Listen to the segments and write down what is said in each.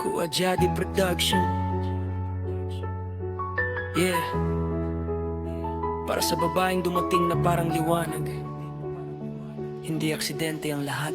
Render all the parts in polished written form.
Kuwajadi Production. Yeah. Para sa babaeng dumating na parang liwanag, hindi aksidente ang lahat.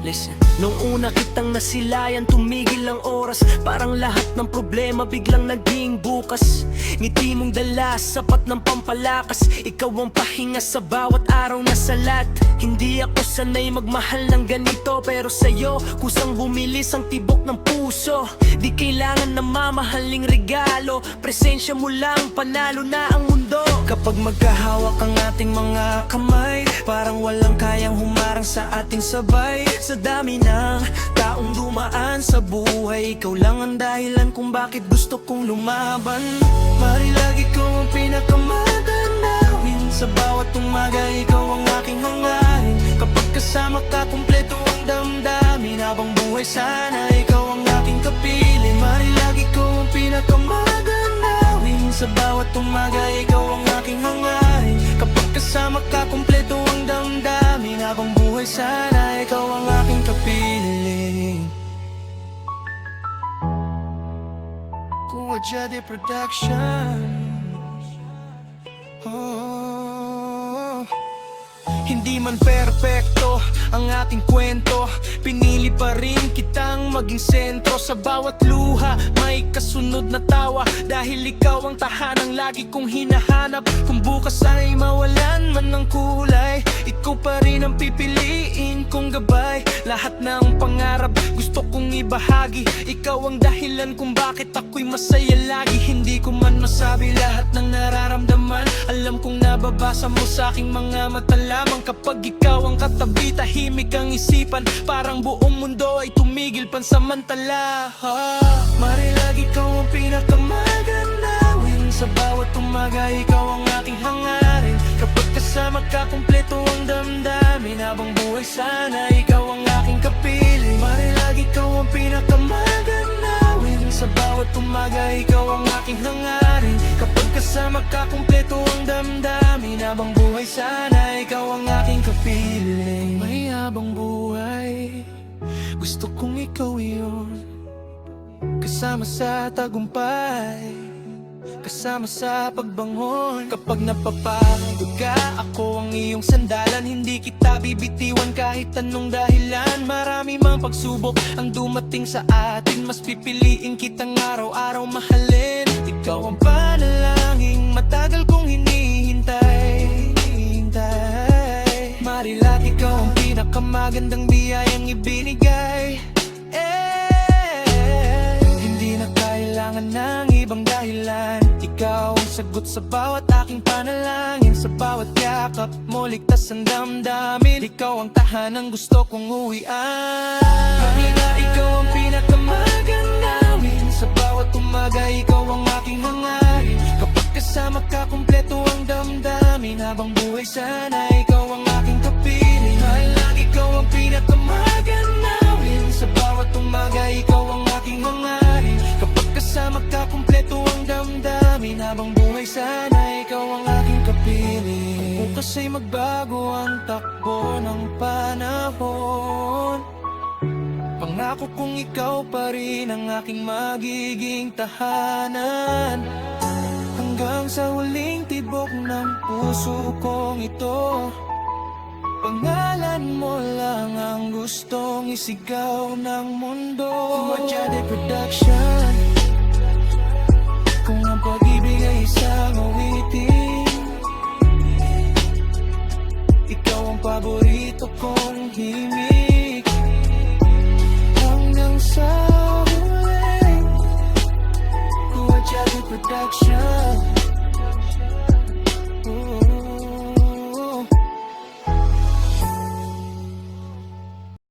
Listen. Nung una kitang nasilayan, tumigil ang oras. Parang lahat ng problema biglang naging bukas. Ngiti mong dala, sapat ng pampalakas. Ikaw ang pahinga sa bawat araw na salat. Hindi ako sanay magmahal ng ganito, pero sa'yo kusang bumilis ang tibok ng puso. Di kailangan na mamahaling regalo, presensya mo lang, panalo na ang mundo. Kapag magkahawak ang ating mga kamay, parang walang kayang humarang sa ating sabay. Sa dami ng taong dumaan sa buhay, ikaw lang ang dahilan kung bakit gusto kong lumaban. Marilag ikaw ang pinakamadanawin. Sa bawat umaga, ikaw ang aking hangarin. Kapag kasama ka, kumpleto ang damdamin. Habang buhay sana, ikaw ang aking kapiling. Marilag ikaw ang pinakamadanawin. Sa bawat umaga, ikaw ang aking hangarin. Kapag kasama ka, kumpleto ang damdamin. Habang buhay sana, ikaw ang aking kapiling. Kuwajadi Production. Hindi man perpekto ang ating kwento, pinili pa rin kitang maging sentro. Sa bawat luha may kasunod na tawa, dahil ikaw ang tahanang lagi kong hinahanap. Kung bukas ay mawalan man ng kulay, ikaw pa rin ang pipiliin kong gabay. Lahat ng pangarap gusto kong ibahagi, ikaw ang dahilan kung bakit ako'y masaya lagi. Hindi ko man masabi lahat ng nararamdaman, alam kong nababasa mo sa aking mga mata lamang. Kapag ikaw ang katabi, tahimik ang isipan, parang buong mundo ay tumigil pansamantala. Marilag ikaw ang pinakamaganawin. Sa bawat umaga, ikaw ang aking hangarin. Kapag kasama ka, kumpleto ang damdamin. Habang buhay sana, ikaw ang aking kapiling. Marilag ikaw ang pinakamaganawin. Sa bawat umaga, ikaw ang aking hangarin. Kapag kasama ka, kumpleto ang damdamin. Habang buhay sana, ikaw ang aking kapiling. May habang buhay, gusto kong ikaw yun. Kasama sa tagumpay, kasama sa pagbangon. Kapag napapagod ka, ako ang iyong sandalan. Hindi kita bibitiwan kahit anong dahilan. Marami mang pagsubok ang dumating sa atin, mas pipiliin kitang araw-araw mahalin. Ikaw ang panalangin, matagal kong hinihintay. Marilag ikaw ang pinakamagandang biyayang ibinigay. Hindi na kailangan ng ibang dahilan, ikaw ang sagot sa bawat aking panalangin. Sa bawat yakap mo, ligtas ang damdamin. Ikaw ang tahanang gusto kong uwian. Mahina, ikaw ang pinakamaganawin. Sa bawat umaga, ikaw ang aking hangarin. Kapag kasama ka, kumpleto ang damdamin. Habang buhay sana, ikaw ang aking kapiling. Mahina, ikaw ang pinakamaganawin. Sa bawat umaga, ikaw ang aking hangarin. Kapag kasama ka, kumpleto ang damdamin. Habang buhay sana, ikaw ang aking kapiling. Bukas ay magbago ang takbo ng panahon, pangako kong ikaw pa rin ang aking magiging tahanan. Hanggang sa huling tibok ng puso kong ito, pangalan mo lang ang gustong isigaw ng mundo. Kuwajadi Production. Kung ang pag-ibig ay isang awitin, ikaw ang paborito kong himig. Hanggang sa huling, Kuwajadi Production.